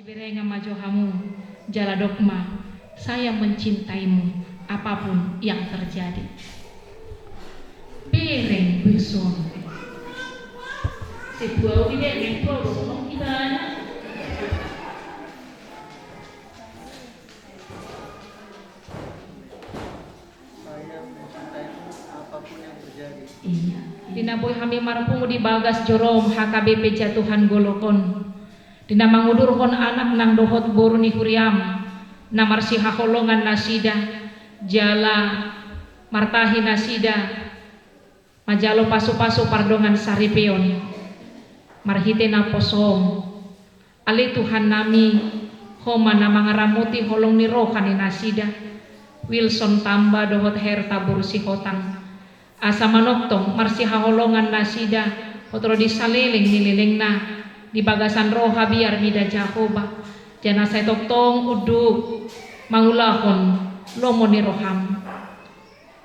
Siberenga majohamu, jala dogma, saya mencintaimu apapun yang terjadi. Pereng Wilson. Sebuah ide yang tolong kita. Saya mencintaimu apapun yang terjadi. Iya. Dinaboy kami marpung di bagas jorom HKBP jatuhan golokon. Dina mangudurhon anak nang dohot boru ni kuriam. Namar si hakolongan nasida. Jala martahi nasida. Majalo pasu-pasu pardongan saripeon. Marhite na posom. Ali Tuhan nami homa na mangaramuti holong ni rohani nasida. Wilson tamba dohot herta bursi hotang. Asa manoktong marsi haholongan nasida. Otro disaleleng nileleng na. Di bagasan roha biar mida Jahoba. Jana saya toktong uduk mangulahon lomo ni roham.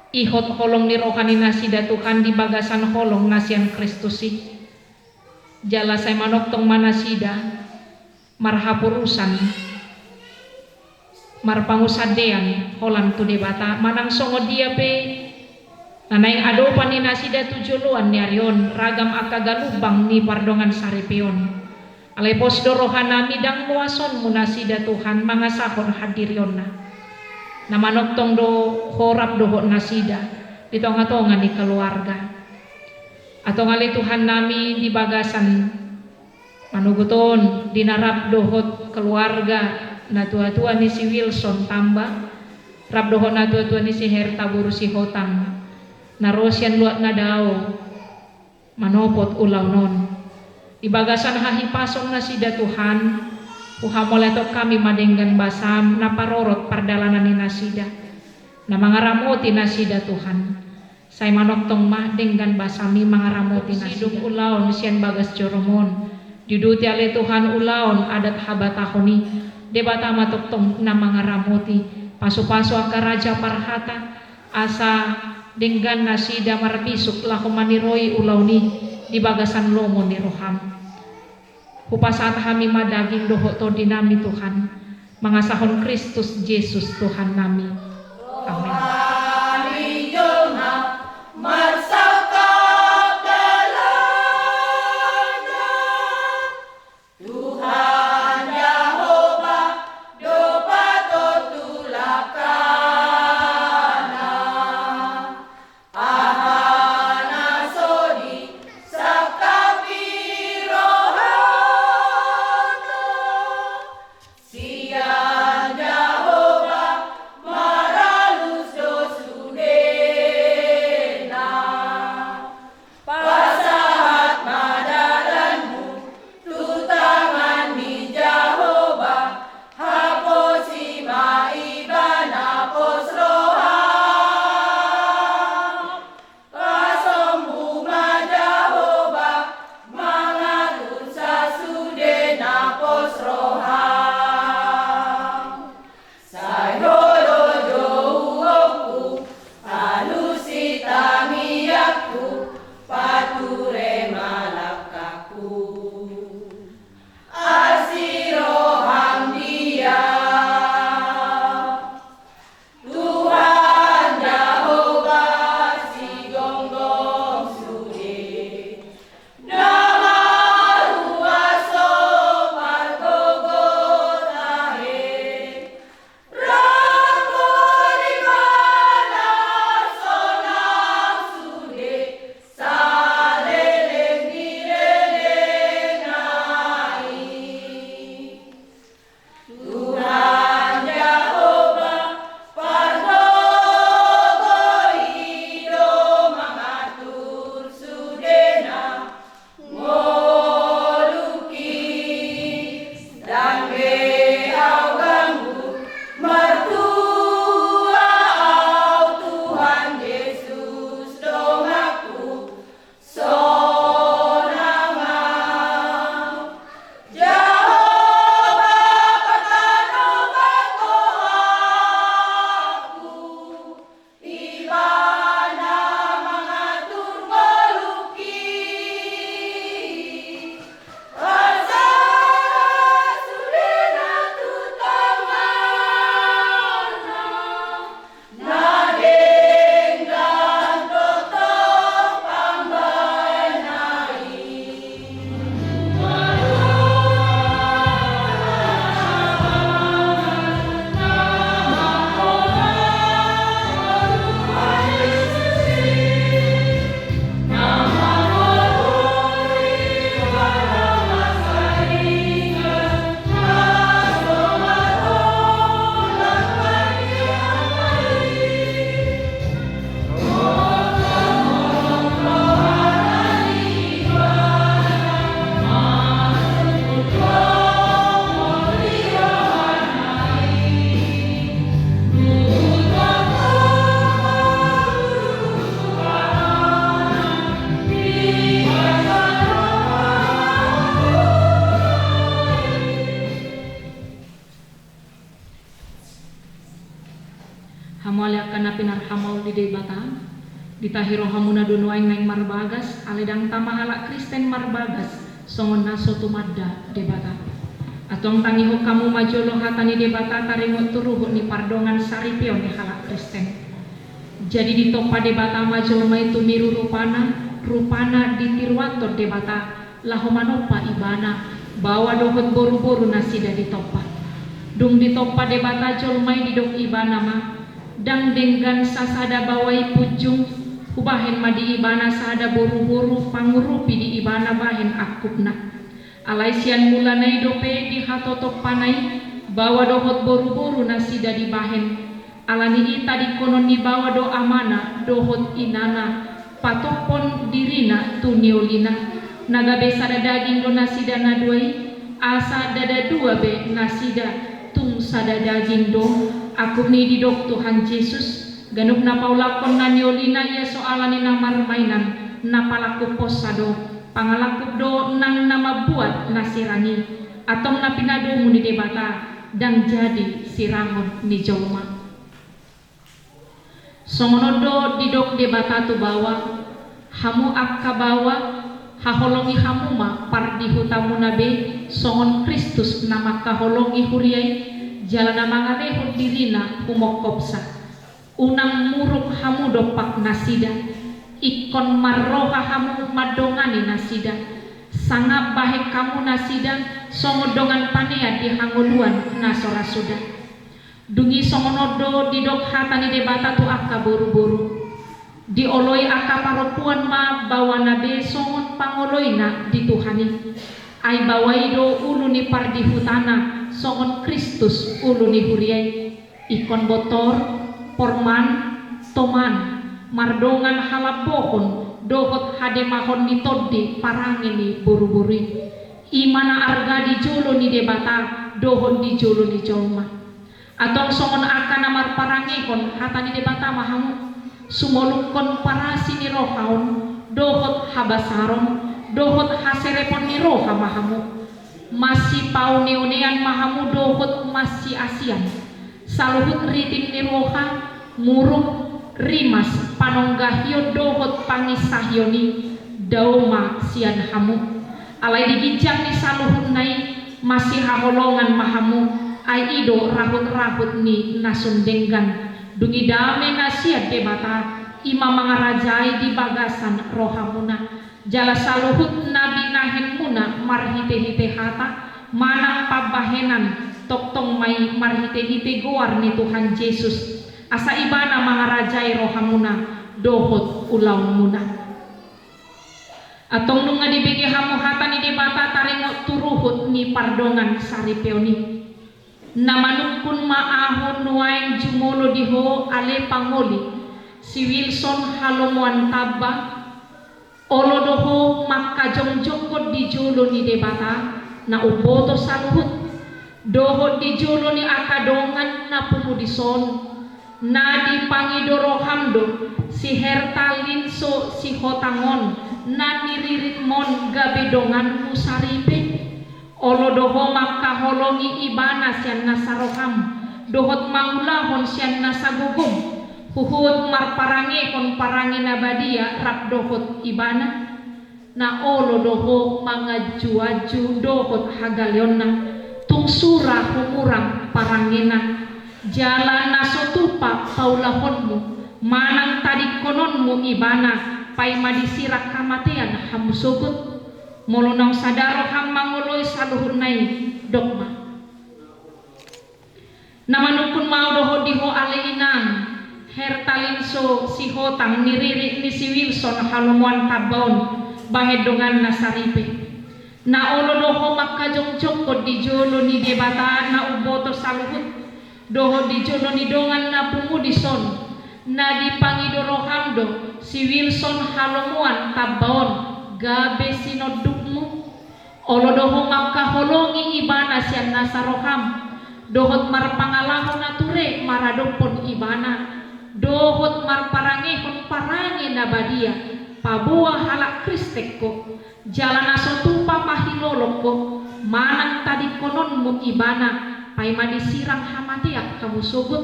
Ihot holong ni rohani nasida Tuhan di bagasan holong nasian Kristusi. Jala saya manoktong manasida marhapurusan marpangusadean holan tu debata manang songo dia pe nanai adopan ni nasida tujuluan ni arion ragam akagalubang ni pardongan saripeon alai posdo rohanami dang muason munasida Tuhan mangasahon hadirionna namanoktong do horap dohot nasida di tonga-tonga ni keluarga atau ngali Tuhan nami di bagasan manuguton dinarap dohot keluarga na tua-tua ni si Wilson tamba rap dohot na tua-tua ni si Herta buru si hotang na rosyan luat na daw manopot ulaw non di bagasan hahipason na sida Tuhan uhamoletok kami madenggan basam na parorot pardalanan ni nasida na mangaramoti nasida Tuhan saya manoktong mah denggan basami mangaramoti nasida ulaon sian bagas joromon diduti ale Tuhan ulaon adat habatahoni debata matoktong na mangaramoti pasu-pasu akaraja parhata asa denggan nasida marbisuk lakumaniroi ulauni di bagasan lomo ni roham hupasat hami madaging dohot to dinami Tuhan mangasahon Kristus Yesus Tuhan nami amin. Hamu ale akan napinar hamau di debata ditahiro hamuna donoaing naing marbagas aledang tamahala Kristen marbagas songon naso tumadda debata atong tangiho kamu majolo hatani debata taringot turuhut ni pardongan saripion ni halak Kristen. Jadi di topa debata majolo itu miru rupana ditirwato debata lahomanopa ibana bawa dohot boru-boru nasida di topa dung di topa debata jolmai di dok ibana ma dang denggan sasada bawai pujung kubahen madi ibana sada boru-boru pangurupi di ibana bahen akupna alaisian mulanai dope di hatotok panai bawa dohot boru-boru nasida di bahen alani ita di konon ni bawa do amana dohot inana patopon dirina tuniolina nagabe sada daging do nasida naduai asa dada dua be nasida tung sada daging do aku ni didok Tuhan Yesus ganuk na paulakon na niolina ya soalani na marmainan na palaku posado pangalakup do nang nama buat nasirani atong na pinado mu ni debata dan jadi sirangon ni jolma songonodo didok debata tu bawa hamu akka bawa haholongi hamuma pardi hutamu nabe songon Kristus nama kaholongi huriai jalana mangarehut dirina humokopsa unang muruk hamu dopak nasida ikon marroha hamu madongani nasida sanga bahe kamu nasida songodongan panea di hanguluan nasora suda dungi songonodo didok hatani debata tu akka boru-boru dioloi akka paropuan ma bawa nabe songon pangoloina dituhani ai bawaido ulu ni pardi hutana songon Kristus ulu ni huriai ikon botor porman toman mardongan halapokon dohot hademahon ni todde parangi ni buru-buri imana arga di jolo ni debata dohot di jolo ni jolma atong songon akan amar parangi kon hatani debata mahamu sumolukon parasi ni rohaon dohot habasaron dohot haserepon ni roha mahamu masih pauniunian mahamu dohot masih asian saluhut riting ni roha muruk rimas panonggahyo dohot pangisahyoni dauma sian hamu alai digijang ni saluhut nai masih haholongan mahamu ai ido rahut-rahut ni nasundenggan dungi dame nasiat debata imam mangarajai di bagasan rohamuna jala saluhut nabi nahen muna marhite-hite hata manang pabahenan toktong mai marhite-hite goar ni Tuhan Yesus asa ibana mangarajai rohamuna dohot ulau muna atong nunga dibege hamu hata ni debata taringo turuhut ni pardongan saripeoni namanukun maahon nuaing jumolo diho ale pangoli si Wilson halomuan tabba olodoho makajong-jongkot di jolo ni debata na uboto saluhut dohot di jolo ni akadongan na pumudison na di pangidoro hamdo si Herta Linso si Hotangon na niririt mon gabedongan musaripe olodoho makaholongi ibana sian nasaroham dohot mangulahon sian nasagugum huhut marparangi kon parangi nabadia rap dohot ibana na olodoho mangajuaju dohot hagalionna tungsura humurang parangina jalan nasotupa paulahonmu manang tadi kononmu ibana pai madisirak kamatian hamusogut molonang sadaro ham mangoloi saluhun nai dogma namanukun mau doho diho ale inang Hertalinso si Hotang niririk ni si Wilson halomuan tabon bahedongan nasaripe na olo doho makajong-jongkot di jolo ni debata na uboto saluhut doho di jolo ni dongan na pumudison na dipangidoro hamdo si Wilson halomuan tabon gabe sinodukmu olo doho makaholongi ibana sian nasaroham dohot marpangalahon nature maradopon ibana dohot marparangehon parangi nabadia pabuah halak kristekko jalan asotupa pahilolokko manang tadi kononmu ibana pai madisirang hamatiak kamu sobut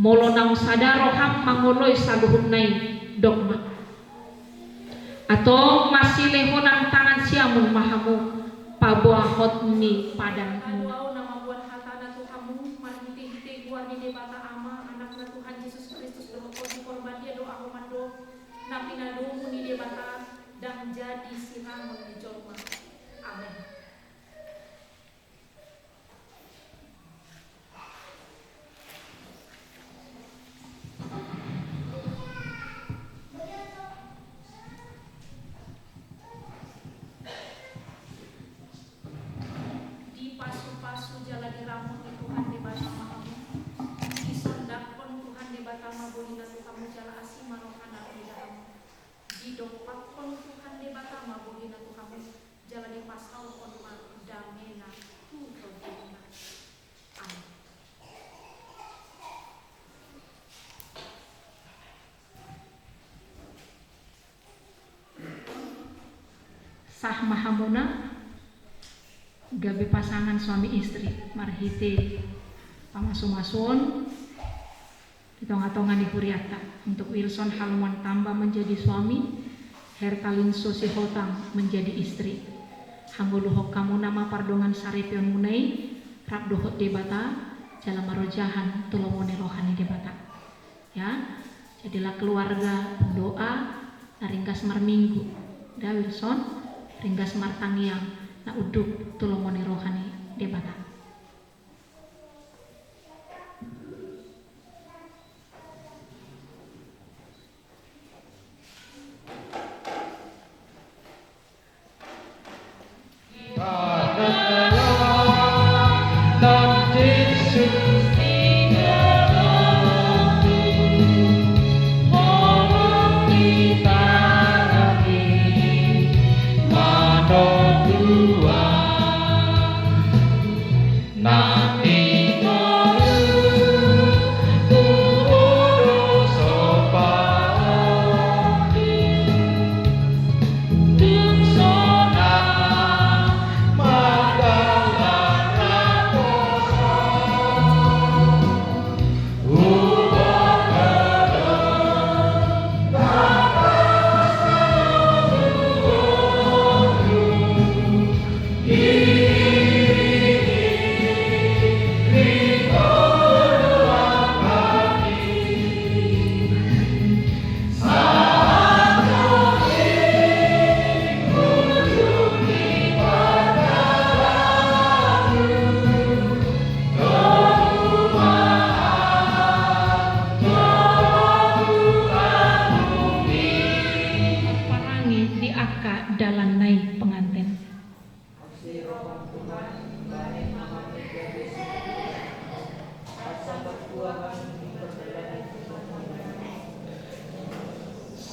molonang sadaroham mangoloi saluhut nai dogma atau masih lehonan tangan siamun mahamu pabuahot ni padang doa nama buat hatana Tuhanmu marhiti-hiti gua ni debata ama anakna Tuhan Yesus Kristus doa korban dia doa komando napina domu ni debata dan jadi sirangon di jorma. Amin. Di pasu-pasu jalan diramun di Tuhan di batamamu, di sondakon Tuhan di batama bolina Tuhanmu jala asih marohana di dalam, di dopakon Tuhan di batama bolina Tuhanmu jala di pasal konma damena tuh. Amin. Sah mahamuna gabe pasangan suami istri marhite pamasu-masun hitung-hitungan di Huriata untuk Wilson Halman tambah menjadi suami, Herkalin Sosi Hotang menjadi istri. Hangguluhok kamu nama pardongan Saripion Munai Rabdohot debata jalan marojahan tulomone rohani debata. Ya, jadilah keluarga doa naringkas marminggu. Da Wilson ringgas martangiang na uduk tulomone rohani debata.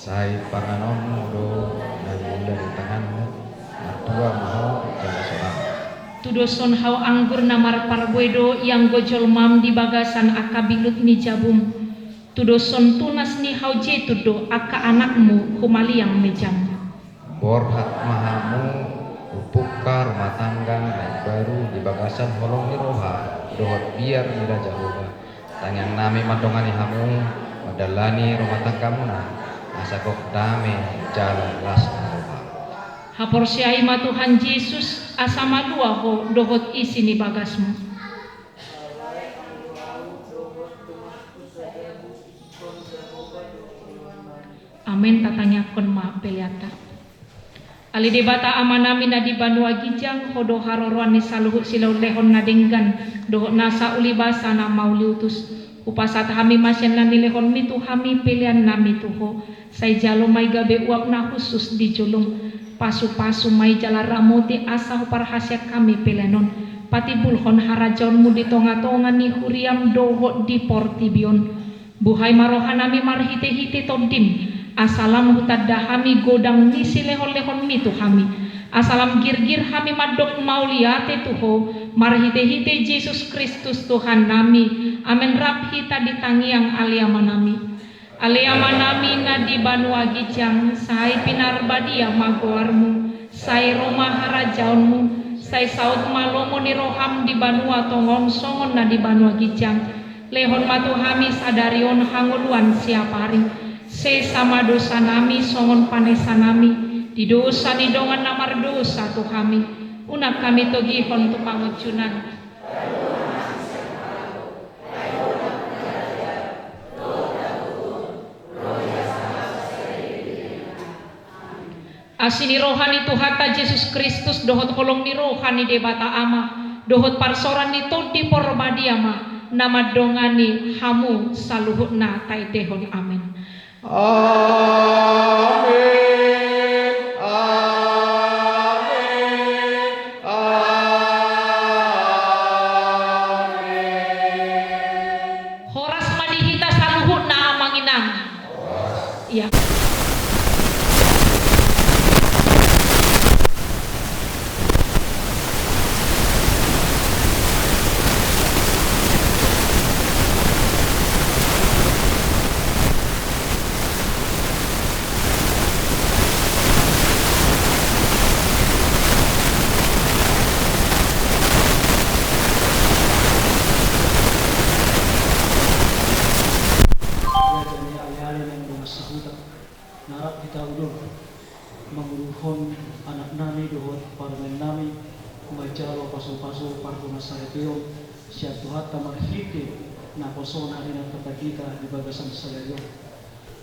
Sai panganon do dan dari tanganmu dua mau jangan soal. Tudoson hau anggur namar parbuedo yang gojol mam di bagasan aka bilut ni jabum. Tudoson tunas ni hau je tudo aka anakmu kumali yang mejam. Borhat mahamu upukar rumah tangga yang baru di bagasan holong ni roha dohot biar nida jahoba. Tangyang nami madongani hamu madalani rumah tanggamu na. Asa kok dame jalan las roha. Hapor siaima Tuhan Yesus asama dua ho dohot isi ni bagasmu. Amin tatanya kon ma peliata. Ali debata amanami na di Banua Gijang hodo haroroan ni saluhut silau lehon na denggan dohot nasa ulibasa na mauliutus. Upasat hami masyan na nilehon mitu hami pilihan nami tuho. Say jalo may gabe uap na khusus di julung. Pasu-pasu may jala ramoti asa parhasya kami pilihanon. Pati bulhon harajaon mu di tonga-tonga ni huriam dohot di portibion. Buhay marohan nami marhite-hite todim. Asalam hutadda hami godang ni silehon-lehon mitu hami. Asalam gir-gir hami madok mauliate tuho. Marhite-hite Yesus Kristus Tuhan nami. Amen rap hita ditangiang aliamanami. Aliamanami na di Banua Gijang. Say pinarbadia magoarmu. Say rumah harajaonmu. Say saut malomo ni roham di Banua Tongon songon na di Banua Gijang. lehon matu hami sadarion hanguluan siapari se sama dosa nami songon panesa nami di dosa ni dongan namar dosa tu kami unak kami togihon tu pangucunan asini rohani Tuhata Yesus Kristus dohot kolong ni rohani debata ama dohot parsoran ni todi porobadiama nama dongani hamu saluhutna taitehon amin. Amin. Amin. Amin. Horas madihita saluhutna amanginang. Iya. Narap kita ulur menguruhon anak nami dohot parmen nami majalo pasu-pasu partu nasarepeo siap Tuhan tamar hiti na posona dina tempat kita di bagasan salayo.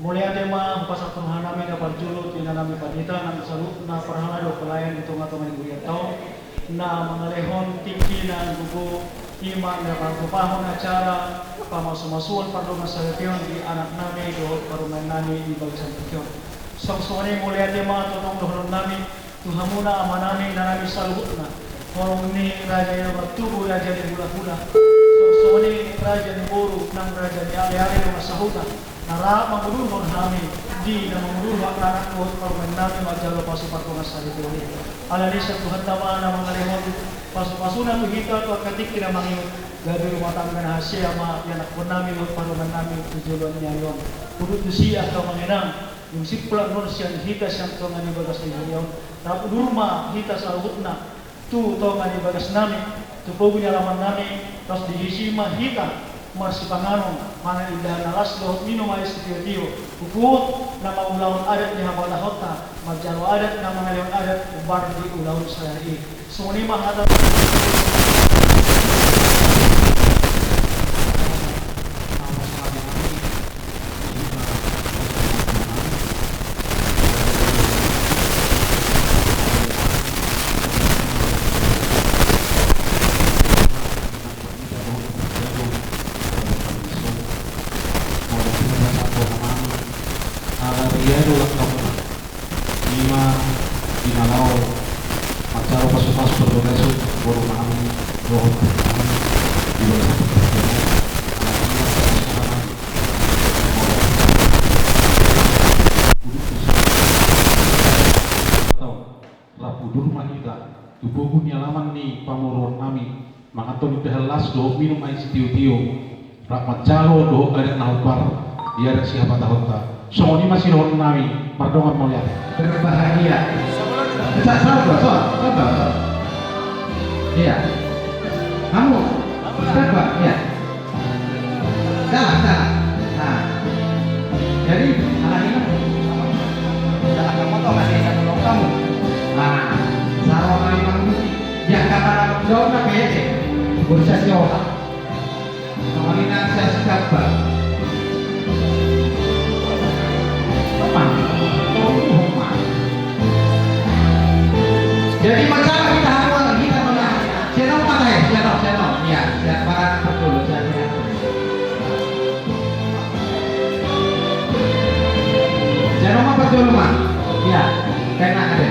Mulai ada mah pasal perhana nami dapat julut ina nami padita nang salut na perhana do pelayan itu ngato main buya tau na mengalehon tinggi na gugu iman na pagpapahon acara pamasu-masuan partu nasarepeo di anak nami dohot parmen nami di bagasan tikyon. Sore mulai ada mah tunong dohon nami tuhamuna amanami na nami saluhutna. Orang ni raja yang bertubuh raja di hula-hula. Sore raja di boru nang raja di ale-ale yang masahuta. Nara mengurun kami di dan mengurun anak kuat parmen nami majalo pasu partungan sari tuhi. Ala desa Tuhan tamana mengalihon pasu-pasuna tu kita tu ketik tidak mangiut. Gaduh rumah tangga hasil ama yang nak nami parmen nami tujuan nyayon. Kudu tusia atau mengenang. Yung sipla nun siyang hita siyang to nga ni bagas ni Haliyaw. Tapos durma hita sa na tu to nga ni bagas nami. Tupogo niya laman nami. Tapos dihisima hita mas panganong mana indah nalas do minum ayos kitiyo. Ukut na maulawon adat ni habang lahota. Magjaro adat na mga leon adat ubar di ulawon sa hari. So ni mahata minum air tiu-tiu rapat jalo do ada naubar dia ada siapa tahu tak so ini masih rohon nami pardongan mulia berbahagia sabar iya kamu sabar ya salah nah jadi salah ini salah kamu tuh masih satu tolong kamu nah salah memang yang kata jauh nak beda berusaha jauh Malina saya kabar. Teman, jadi masalah kita harus kita menang. Channel mana ya? Channel. Ya, siapa betul saya. Channel apa betul mah? Ya, kena ada.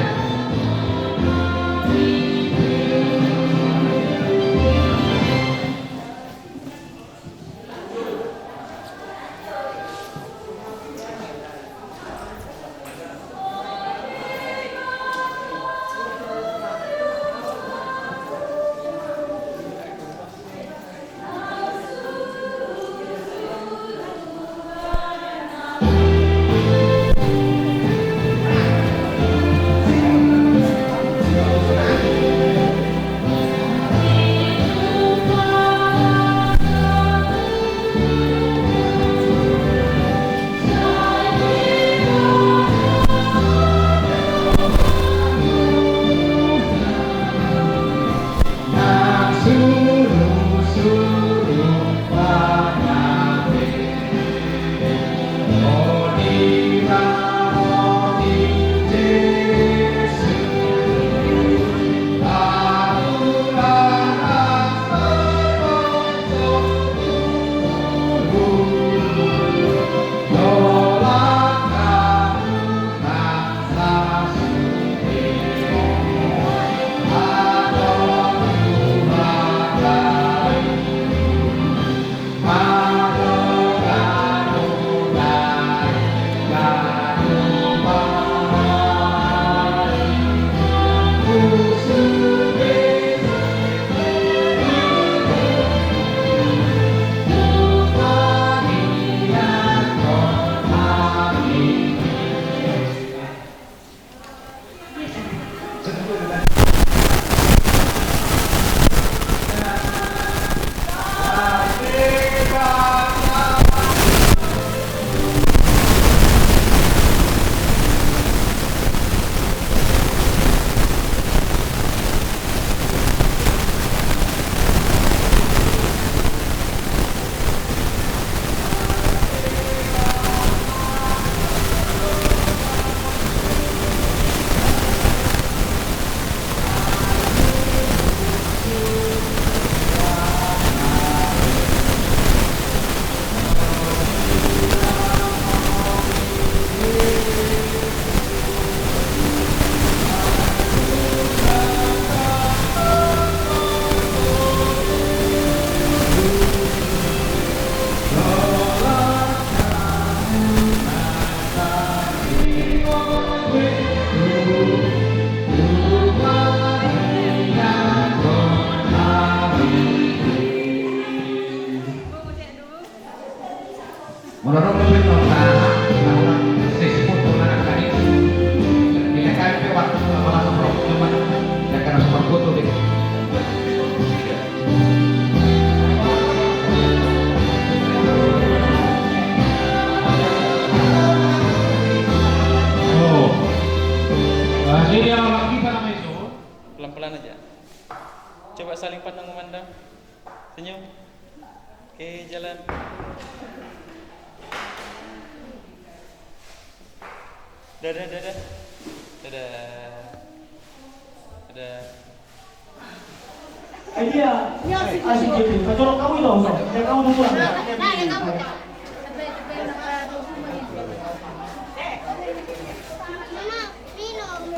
Senyum. Oke, jalan. Dadah, dadah. Dadah. Dadah. Dia, asik gitu. Kecolok kamu itu, yang kamu mau pulang.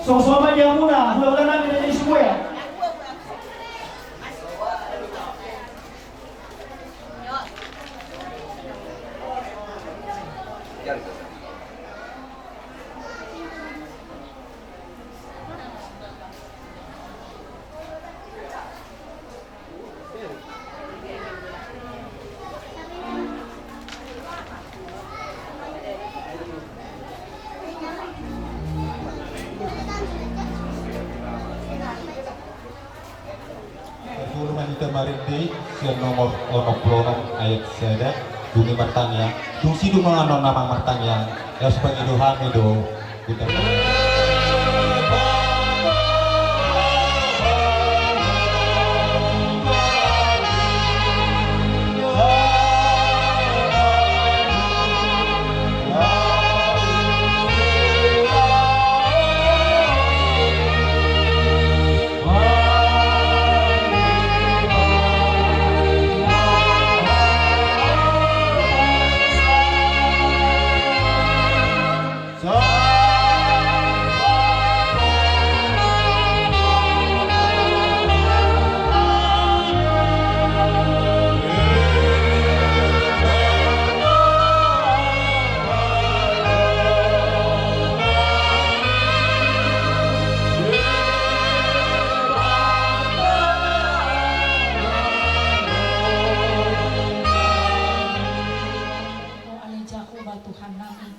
Sama-sama dia muna, mudah-mudahan namin na jadi semua ya. Manita Marindi siang nomor 60 ayat seda dumi martanya tungsi dumang anon nama martanya ya sebagai doa medo kita Tuhan nami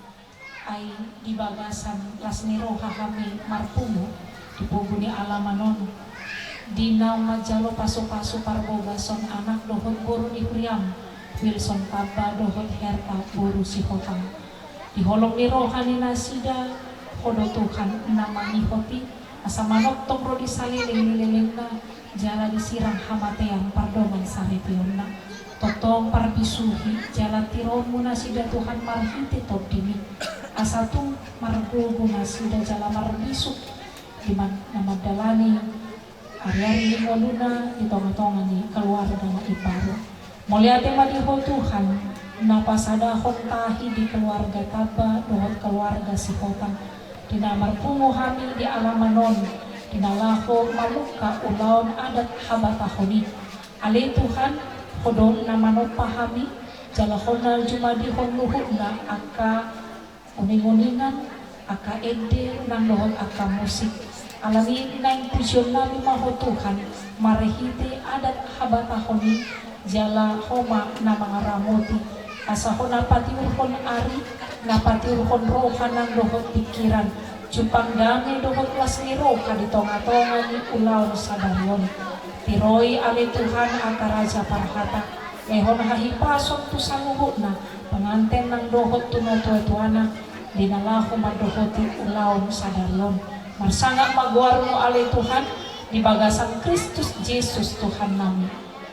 ay di bagasan lasniro hahami marpumo dipuguni alamanon dinaw majalo paso-paso parbogason anak dohot buru di Priam Wilson Kaba dohot herta buru si Hotang diholong ni rohani nasida kodo Tuhan nama ni hoti asa manok tokro di saliling na jala disirang hamatean pardongan sarepionna totong parbisuhi jala tiron muna sida Tuhan marhiti top dimi asatu margo muna sida jala marbisuk di nama dalani ari-ari limoluna di tonga-tonga ni keluarga na iparo muliate madiho Tuhan napasadahon tahi di keluarga Kaba dohot keluarga si Hotang dina marpungo hami di alamanon dinalaho maluka ulaon adat habatahoni ali Tuhan kodon namano pahami jalahonal jumadi honluhuna aka uning-uningan aka ede nang lohon aka musik alami nang pujon nami maho Tuhan marehite adat habatahoni jala homa na mga ramoti asahon napatiurhon ari napatiurhon rohan ng lohon pikiran jupang dami dohot lasniro kaditonga-tonga ni ulaw sa daryon tiroy ali Tuhan aka raja parhata lehon hahipasok tu sa luhut na panganten ng dohot tuno-tuwa-tuwana dinalaho madohoti ulaw sa daryon marsanga magwarno ali Tuhan di bagasan Kristus Jesus Tuhan namin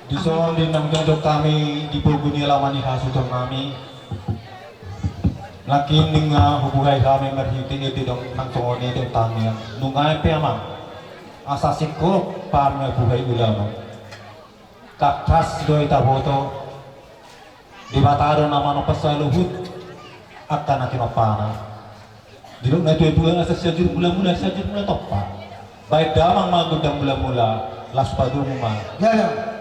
Dison din ng gandong kami di puguni alaman ni hasutong kami lakin ning hubugay kami marhiti iti dong tangtongon iti tangyan nungay piyamang asasik ko pam na buhay ulamo kaktas do itaboto di bataro naman pasaluhut akan natin mapana dilok na ito ang asas sajur mula-mula topa baik damang magudang mula-mula las paduma ya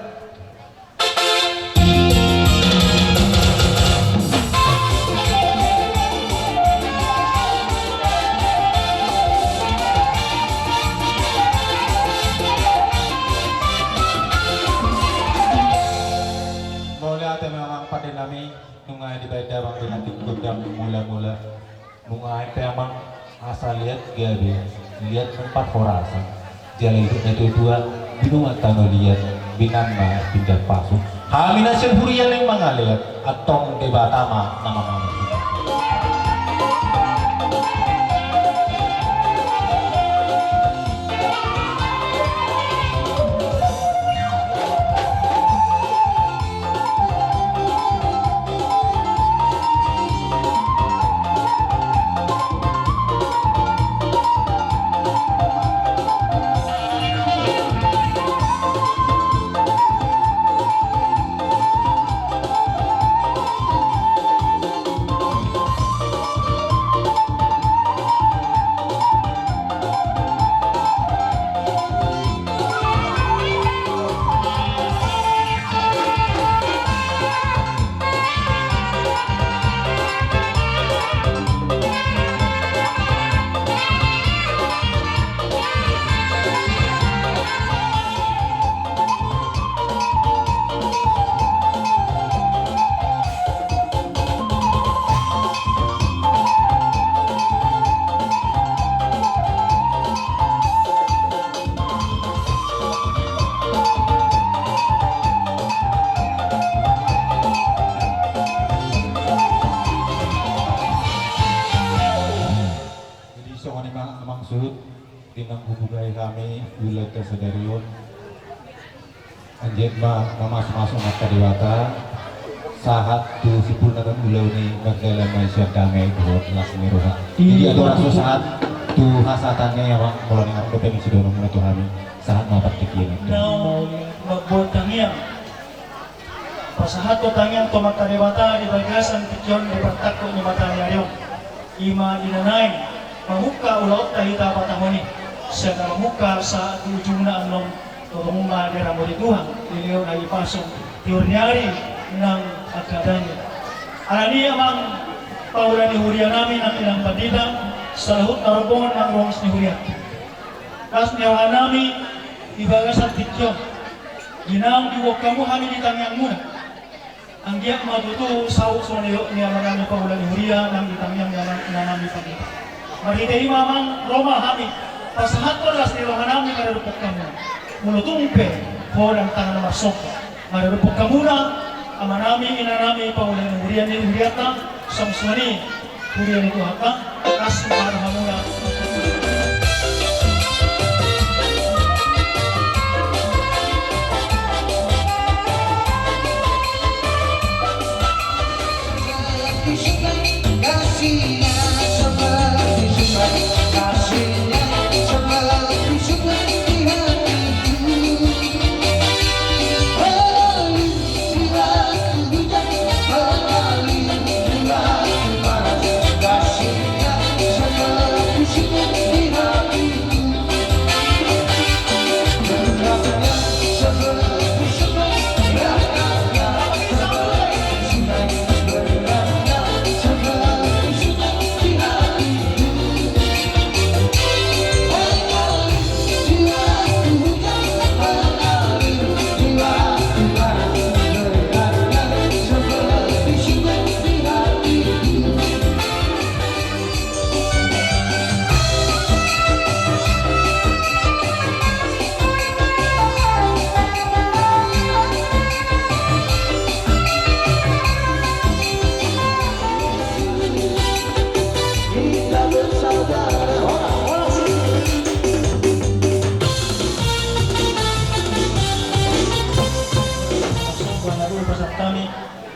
nami nungay di beda bang dinating kudang mula-mula nungay pemang asal lihat gabi lihat tempat forasa jalan itu dua binungan tano lihat binama pindah pasu haminasin hurian yang mangaliat atong debatama nama manusia ulat ke sadarion anjir masuk mata dewata saat tu sipul nakan ulau ni magdalam malaysia damai buat laksmi roha jadi ada rasa saat tu hasatannya yang kalau ni aku pengen sudah mulai Tuhan saat mapat dikian Now, magbuhat tangiang. Pasahat ko tangiang to magkarewata, di bagasan pityon, di pagtako ni matangyayon. Ima inanay, mamuka ulaot tahita patahoni. Siya na mamuka sa ujung na anong turunga ni Ramorituhan. Iliyo na ipasong teoryari ng akadanya. Alani amang paula ni Huria namin ang ilang pandita sa lahot na robongan ng rongs ni Huria. Kas niyawa namin, ibagas ang pityon. Ginang iwag kamu kami ditangyang muna. Ang giyak matuto sa uso niya marami paula ni Huria ng ditangyang na namin pandita. Marite mamang Roma kami. Pasahat ko las nilawa namin mararupok kamu. Mulutungpe, holang tangan masok. Mararupok kamu na, ama namin, ina namin paula ni Huria ni Huria ta, samswani, Huria ni Tuhaka, kas para hamuna.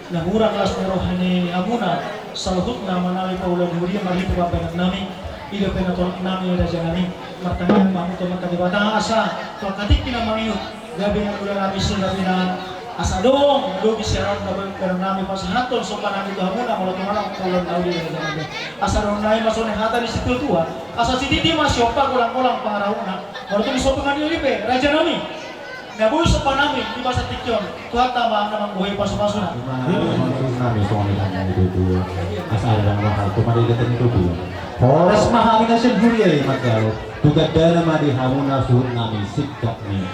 Nahura kelas merohani amuna salhut na manali paulan huri mari papanak nami ida penaton nami raja nami martangan mamu to makadibata asa to katik kina mangiu gabi na ulan nami sila pina asa dong do bisyarat na nami pasahaton so panami to amuna mula tumana paulan daudi raja nami asa dong nai masone hata di situ tua asa sititi masyopa kulang-kulang pangarauna baru tu sopo ngani lipe raja nami Nabuyo sa panami, di ba sa tikyon, tuhat tama namang buhay paso-paso na. Kami suami kami itu asal dan mahal kemarin datang itu Horas mahal na siya Huria magkaro tugad na madi hamuna suhut nami sikap ni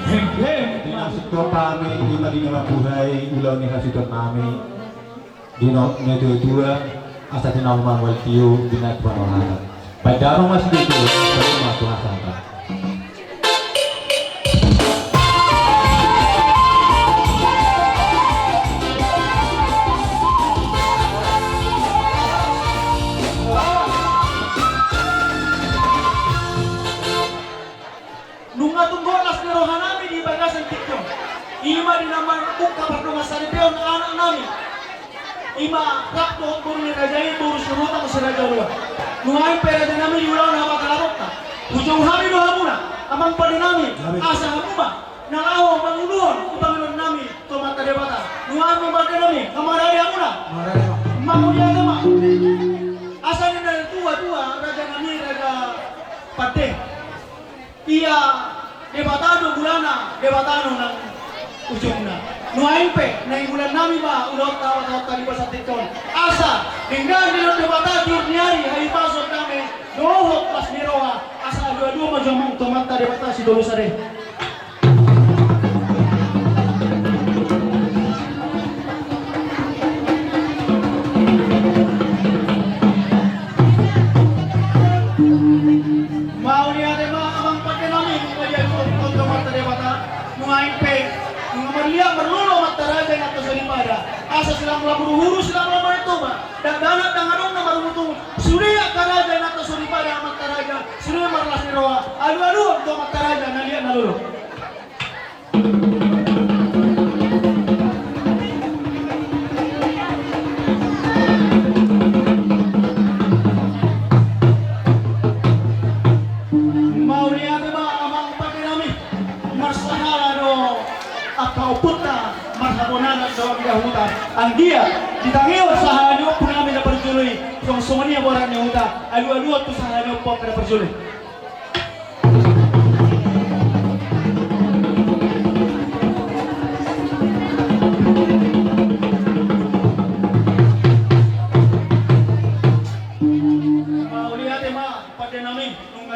dinasik ko pa kami di madi na mabuhay ulaw ni hasitot nami dino tua asa tinawang waltiyo dinatwa mahal padaro mas dito pero matuhasata Ima di nama buka berdua saripion anak nami. Ima rakto buru ni rajai buru suruta musiraja dua. Nuai peraja nami diulang nama kalabota. Ujung hari dua hamuna. Amang pada nami asa hamuma. Nalaho bangunuan ubangun nami tomata debata. Nuai membaca nami kamarari hamuna. Mangu dia nama. Asa ni dari tua raja nami raja pate. Ia debatado bulana debatado nang ujungna nuaimpe na bulan nami ba ulot tawat tadi pasat tikon asa dengan dilot debata jurniari hari pasok kami dohot pas miroa asa dua-dua majamang tomata debata si dulu sare mau ni ada abang pakai nami kajian tomata debata nuaimpe Maria merlolo mataraja yang atas daripada asa silang laburu huru silang labur itu dan dana dengan orang nomor mutu surya karaja yang atas pada Mataraja, sudah marlas ni roa. Alu-alu untuk Mataraja nalian nalulu. Mau lihat ba amang pakinami marsahala do akau puta marhabonana dalam Yahuda. Ang dia ditangiyon sa hanyo po namin na perjuloy. Yung sumaniya boran ni Yahuda. Alu-alu at sa hanyo po na perjuloy. Mau lihat pada namin nung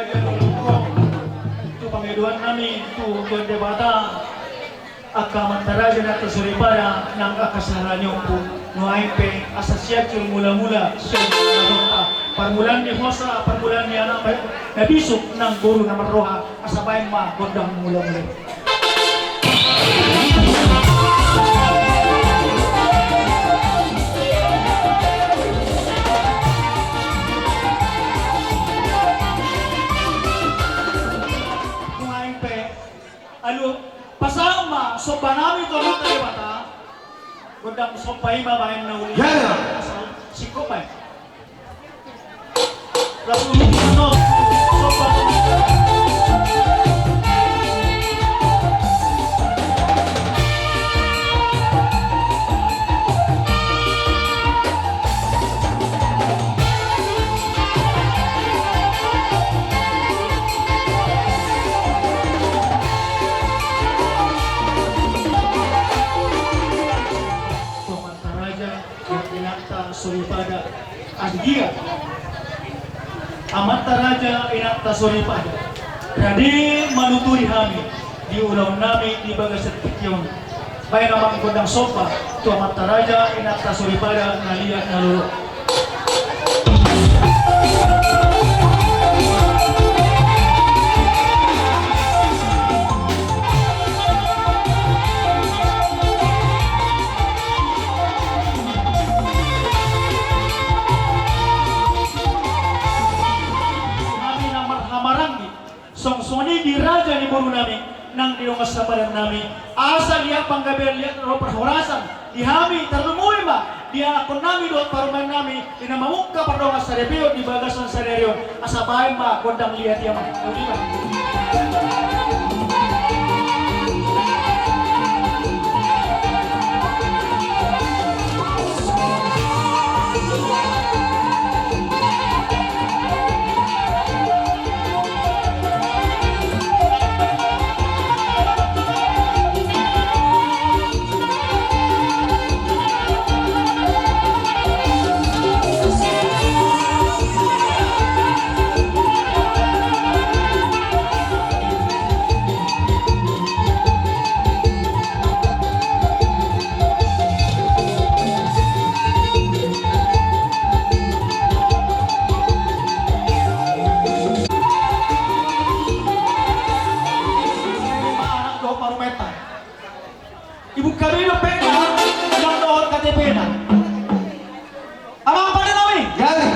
itu pangiduan namin itu debata akaman taraja na tesuripara ng akasaranyo po nuaype asasyakil mula-mula so parmulan ni Hosa parmulan ni anak na bisok ng guru na maroha asabay godang mula-mula. Alo, pasama so panami to ng talibata. Gundang so paima bayan na uli. Siko pa. Lalu ano so Suripada Asgia Amataraja inakta Suripada jadi manuturi kami di ulang nami di bagas setikyon bayan namang kodang sopa tu Amataraja inakta Suripada naliat nalulu. Songsoni di raja ni buru nami nang diungas sabaran nami asal dia panggabian lihat roh perhorasan dihami terlemui ba dia akon nami doon paruman nami dinamamukka pardongas sarepio di bagasan sarerio asabay ma kodang lihat dia ma Ibu kami no peka yang doon KTP na. Amang pa namin. Yali.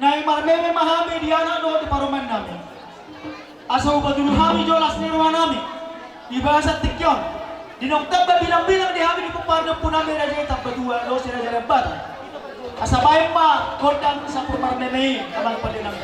Nay marmeme mahami diana doon di paruman namin. Asa ubadulu hami jolas ni ruang namin. Iba sa tikyon. Dinoktab ba bilang-bilang di hami di pupardo po namin na jay tapdua lo sila jay bat. Asa bayan pa kodang sa pumarmeme amang pa namin.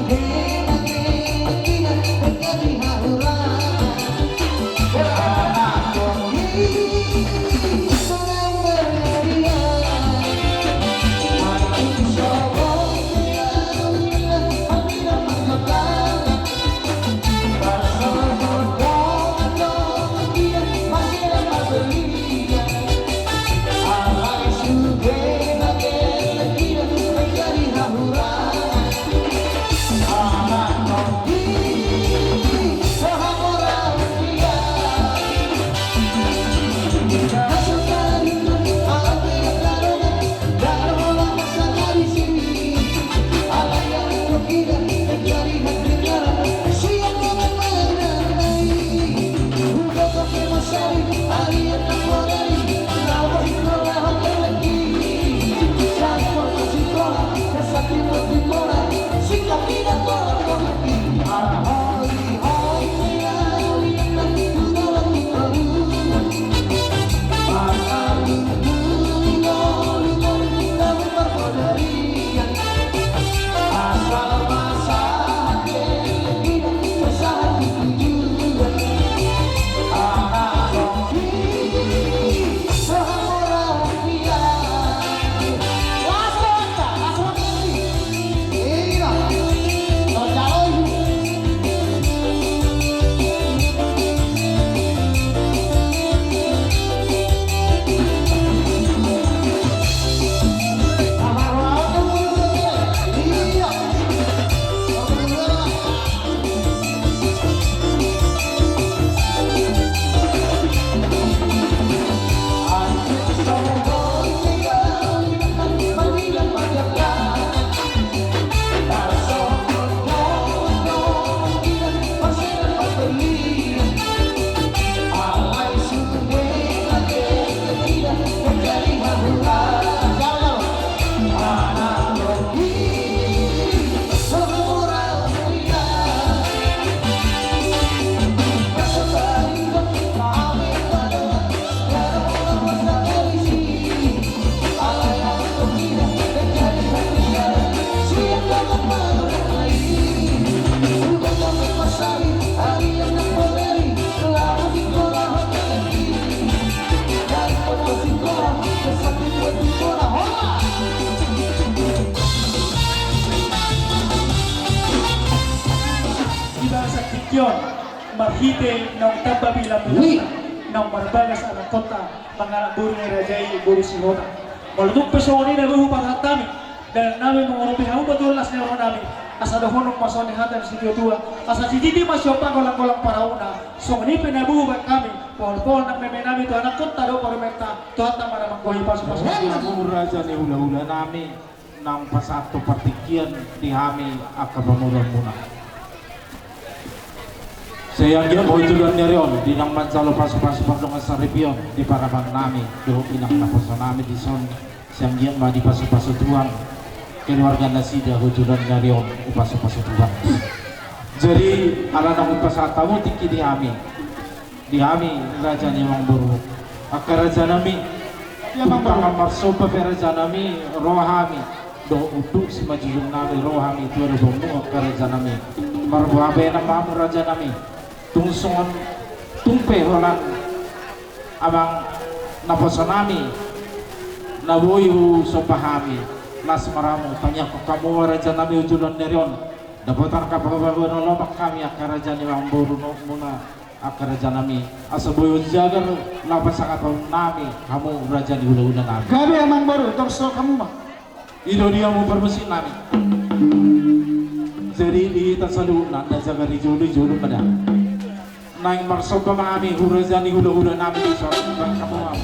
Yeah. Partikyon, marhite ng tababila mulata, ng marbagas ang kota, mga buru ni Rajay, buru Sihota. Malutok pesoni na buhu paghatami, dahil namin mga European, betul las nero namin, asa dohonong masoni hatan si Tua, asa si Titi masyopa kolang-kolang parauna, so ni penabuhu kami, pol-pol ng meme namin to anak kota do parumenta, tuhat na maramang kuhi pasok-pasok. Ang raja ni hula-hula namin ng pasato partikyan di hami akabamuran muna. Saya kira bahwa tujuan dari on di nang mansalo pasok-pasok dengan saripion di paraman nami doh inang naposo nami di son siang gian ma di pasok-pasok tuan keluarga nasida hujulan dari on upasok-pasok tuan. Jadi ala nang upasatamu tiki di hami raja ni mang buru akar raja nami ya mang pangamar sopa raja nami rohami do uduk si majulun nami rohami tuan bomu akar raja nami marbuabe nama raja nami tungsungan tumpe holan abang naposanami naboyu sopahami las maramu tanya ko kamu raja nami ujulan nerion dapotan ka pagbabago no lomak kami akaraja ni mang buru no muna akaraja nami asaboyo jagar lapas akatong nami kamu raja ni ula-ula nami Gabi amang baru, torso kamu mah. ilo dia mau permesin nami jadi di tasalu nanda jaga di julu pada nang marsoba mami hurajani hula-hula nami di sorong kamu mau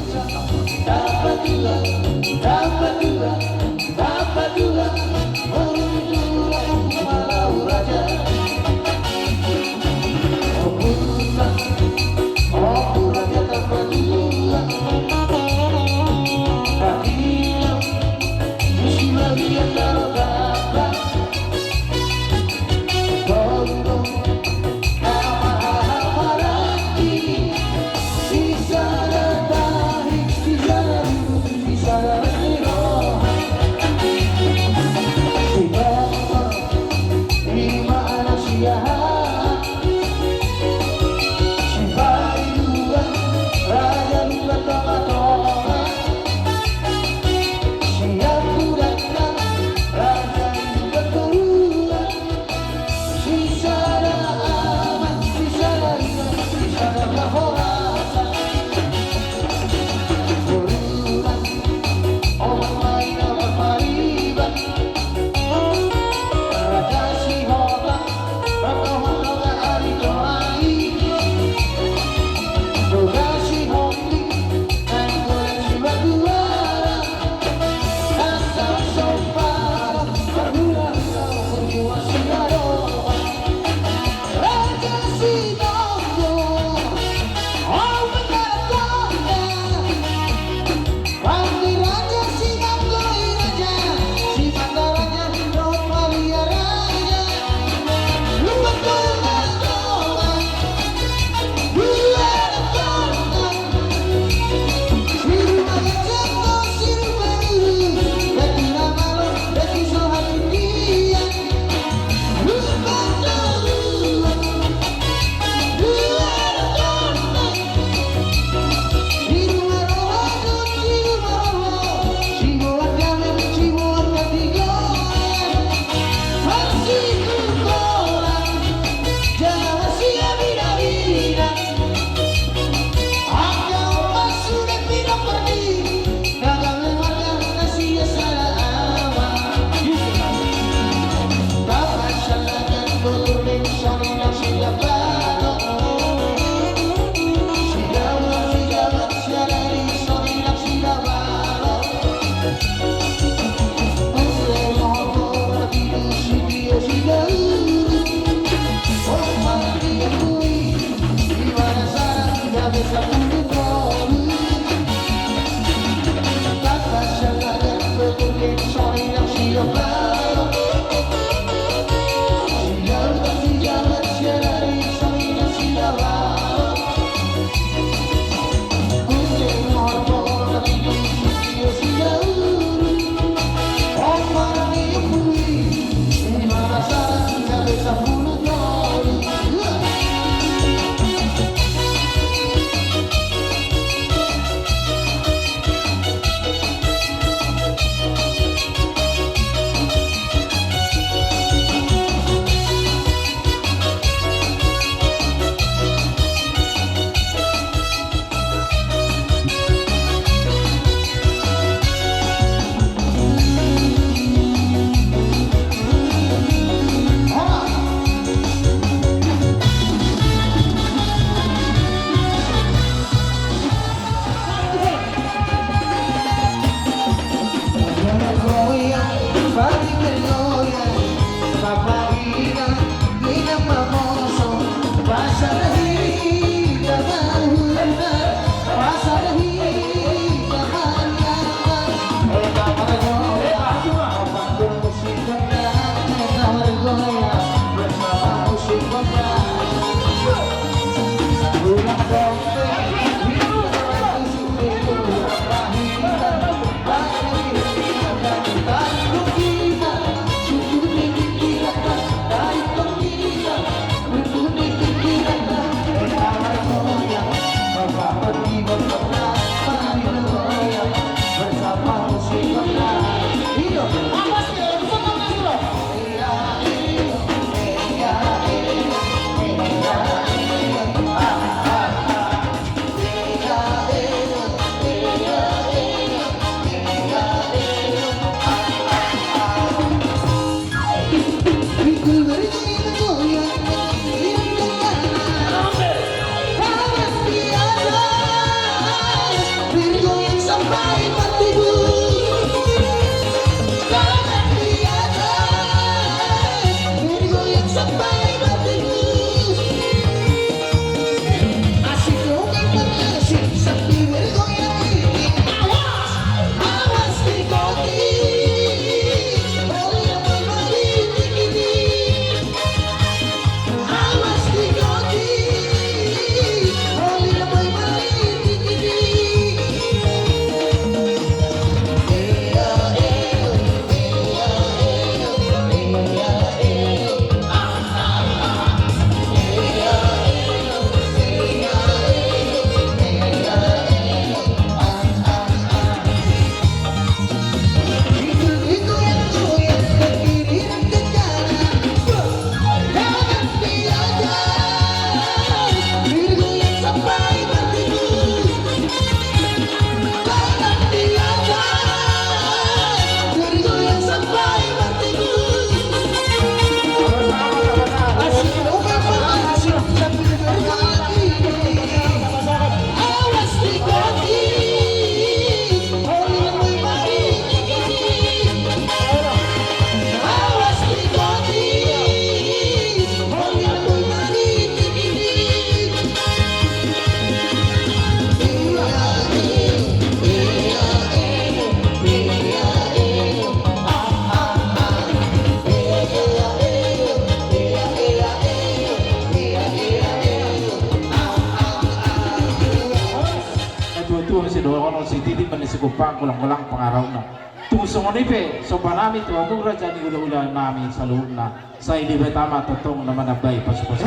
sikupa kulang-kulang pangaraw na. Tusong ni pe, so panami to ang raja ni ulah-ulah nami sa loob na. Sa hindi ba tama totong naman nabay pas-pas.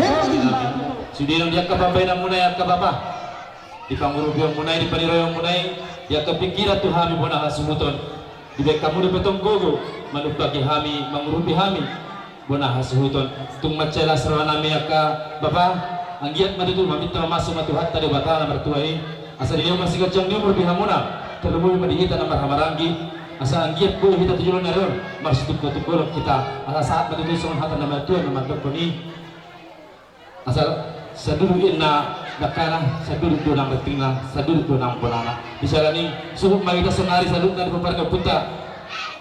Sudi nang dia kababay na muna yan kababa. Di pangurubyo munay, di panirayo munay, ya kepikiran tu hami bona hasumuton. Di baik kamu di petong gogo, manupaki hami, mangurupi hami, bona hasuhuton. Tung macela serwana nami ka bapa, anggiat madutul maminta masuk matuhat tadi batana mertuai. Asa dia masih kacang dia merupi hamuna, terlebih madihita nama hamarangi. Asa anggiat boleh kita tujuan naron, marsud tukul kita. Asa saat madutul songon hata nama tuan nama tukuni. Asal sadulu inna nakana sadulu donang betingna sadulu donang bonana bisalani subuh magita senari sadulu na dipaparga puta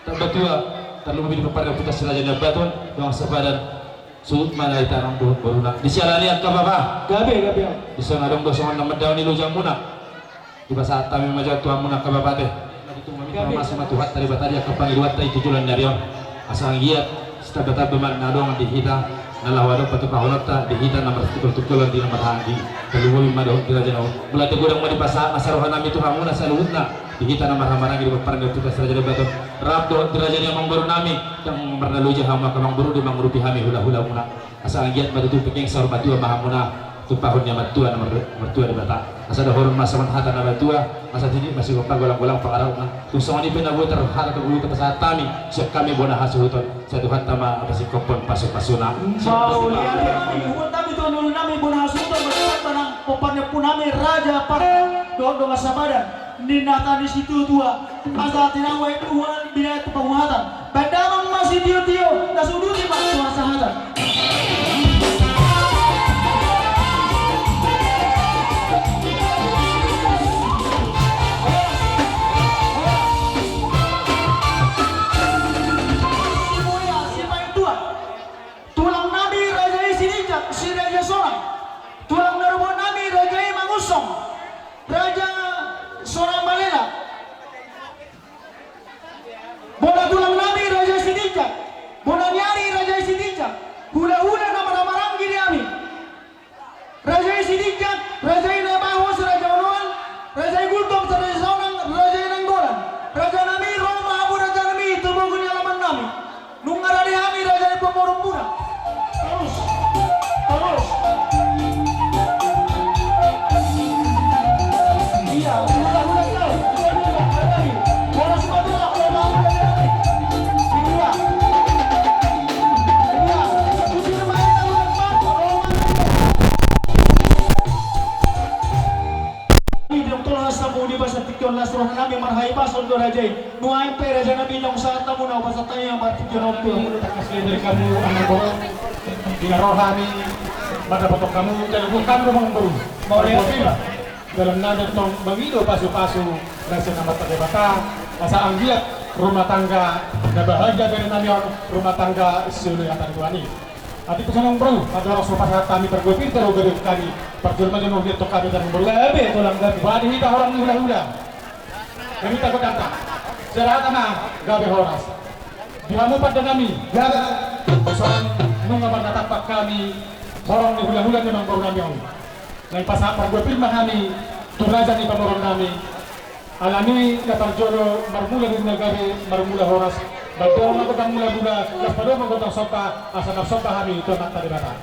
tabatua terlalu lebih dipaparga puta siraja na baton doang sabadan suut mana itarang boruna bisalani akka baba Gabi. disangadong dosongan na madaw ni lujang muna di basa tami majal tuang muna kababa teh naditung mamita masuk matuhat tadi batari akka pangiluat tay tujulan narion asang giat stabata beman nadong dihita nalawado patupahonota dihita nomor tukul-tukulan di nomor hanggi kaluwi madahon dirajana mulai tegurang mau dipasa masarohan nami tuhamuna saluhutna dihita nomor hamarangi di parang kita serajana baton rabdo dirajana yang baru nami yang mernaluja hama kamang baru di mangurupi hami hula-hula muna asa anggiat matutu pekeng sahur batua mahamuna tupahunnya matua nomor mertua di bata asa dah horun masa manhata na batua asa tini masih gopang golang-golang pangarau na tusong ni penabu terhadap kebulu terpesat kami siap kami bona hasuhuton satu hatama apa si kopon pasuk-pasuna Mau lihat hukum kami tuan ulu nami bunah sudah berkat tanang popannya pun nami raja para doang sabadan ninata di situ tua asa tinawai tuan bila itu penguatan bandamang masih tio dah sudah di pak tuan sahatan. Si Raja Sorang tulang narubon nami Raja Mangusong Raja Sorang Balela bola tulang nami Raja Sidijak bola nyari Raja Sidijak hula-hula nama-nama ranggi di ami Raja Sidijak Raja Nabahos Raja Onoan Raja Gultom Raja Sorang Raja Nanggolan Raja Nami Roma Abu Raja Nami itu bukunya alaman nami nungarani ami Raja Pemorong terus iya udah tahu bola sepatu nami marhai pasol do rajai nuai pe raja nabi nong sa tamu na basa tayo mati jono pe kasih dari kamu anak borong dengan rohani pada potok kamu dan bukan rumah baru mau lihat dalam nada tong bangido pasu-pasu rasa nama terdebata asa anggiat rumah tangga dan bahagia dari namion rumah tangga sulu yang tuani ati pesanong bro ada rasul pasal kami bergopir terus gedung kami perjalanan yang dia kami dan berlebe tulang gabi badi kita orang hula-hula kami takut datang serata na gabi horas dihamu pada kami gabi pesan mengabar tapak kami orang di hula-hula memang baru namion lain pasal bergopir kami turajan di pamorong kami alami dapat joro marmula di gabi marmula horas badong ako tang mula-mula las padong ako tang sopa asa na sopa kami ito nak tadi bata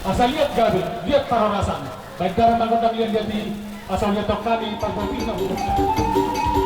asal lihat gabi lihat parorasan baik darah mangkotang lihat di asal lihat kami pagpapin na